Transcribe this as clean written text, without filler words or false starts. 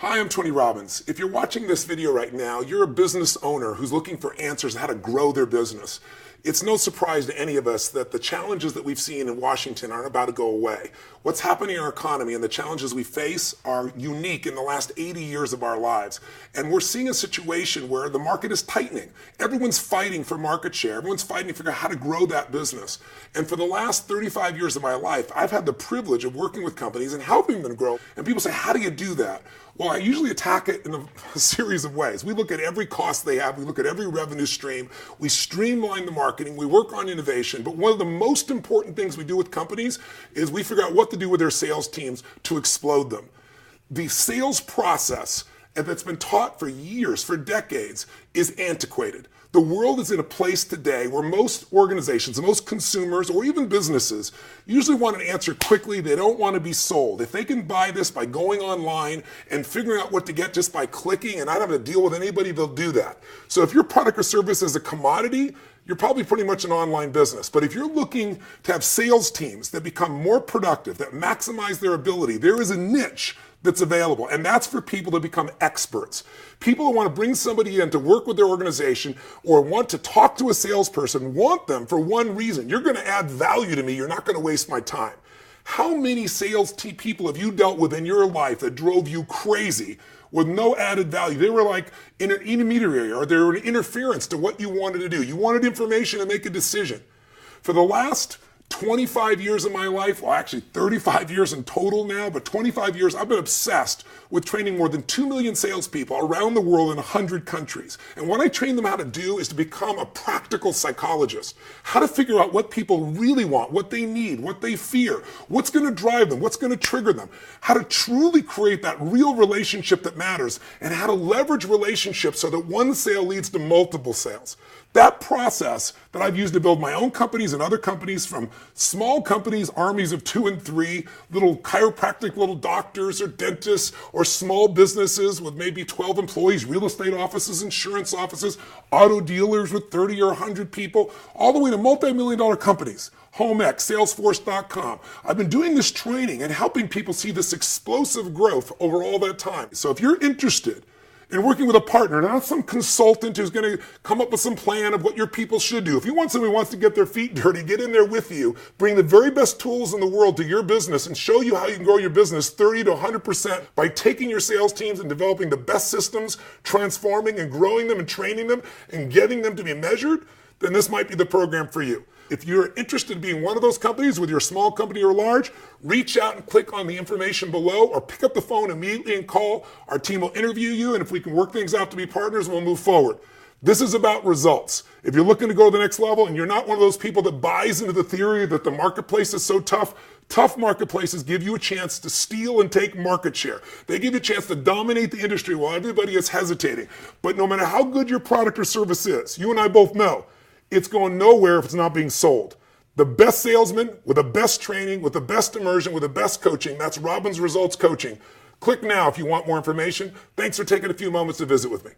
Hi, I'm Tony Robbins. If you're watching this video right now, you're a business owner who's looking for answers on how to grow their business. It's no surprise to any of us that the challenges that we've seen in Washington aren't about to go away. What's happening in our economy and the challenges we face are unique in the last 80 years of our lives. And we're seeing a situation where the market is tightening. Everyone's fighting for market share. Everyone's fighting to figure out how to grow that business. And for the last 35 years of my life, I've had the privilege of working with companies and helping them grow. And people say, how do you do that? Well, I usually attack it in a series of ways. We look at every cost they have. We look at every revenue stream. We streamline the marketing. We work on innovation. But one of the most important things we do with companies is we figure out what to do with their sales teams to explode them. The sales process that's been taught for years, for decades, is antiquated. The world is in a place today where most organizations, most consumers, or even businesses usually want an answer quickly. They don't want to be sold. If they can buy this by going online and figuring out what to get just by clicking and not having to deal with anybody, they'll do that. So if your product or service is a commodity, you're probably pretty much an online business. But if you're looking to have sales teams that become more productive, that maximize their ability, there is a niche that's available. And that's for people to become experts. People who want to bring somebody in to work with their organization or want to talk to a salesperson want them for one reason. You're going to add value to me. You're not going to waste my time. How many sales people have you dealt with in your life that drove you crazy with no added value? They were like an intermediary, or they were an interference to what you wanted to do. You wanted information to make a decision. For the last 25 years of my life, well, actually 35 years in total now, but 25 years, I've been obsessed with training more than 2 million salespeople around the world in 100 countries. And what I train them how to do is to become a practical psychologist, how to figure out what people really want, what they need, what they fear, what's going to drive them, what's going to trigger them, how to truly create that real relationship that matters, and how to leverage relationships so that one sale leads to multiple sales. That process that I've used to build my own companies and other companies, from small companies, armies of 2 and 3, little chiropractic little doctors or dentists, or small businesses with maybe 12 employees, real estate offices, insurance offices, auto dealers with 30 or 100 people, all the way to multi-million-dollar companies. HomeX, Salesforce.com. I've been doing this training and helping people see this explosive growth over all that time. So if you're interested and working with a partner, not some consultant who's going to come up with some plan of what your people should do. If you want somebody who wants to get their feet dirty, get in there with you, bring the very best tools in the world to your business and show you how you can grow your business 30 to 100% by taking your sales teams and developing the best systems, transforming and growing them and training them and getting them to be measured, then this might be the program for you. If you're interested in being one of those companies, whether you're a small company or large, reach out and click on the information below, or pick up the phone immediately and call. Our team will interview you, and if we can work things out to be partners, we'll move forward. This is about results. If you're looking to go to the next level and you're not one of those people that buys into the theory that the marketplace is so tough, tough marketplaces give you a chance to steal and take market share. They give you a chance to dominate the industry while everybody is hesitating. But no matter how good your product or service is, you and I both know, it's going nowhere if it's not being sold. The best salesman with the best training, with the best immersion, with the best coaching, that's Robbins Results Coaching. Click now if you want more information. Thanks for taking a few moments to visit with me.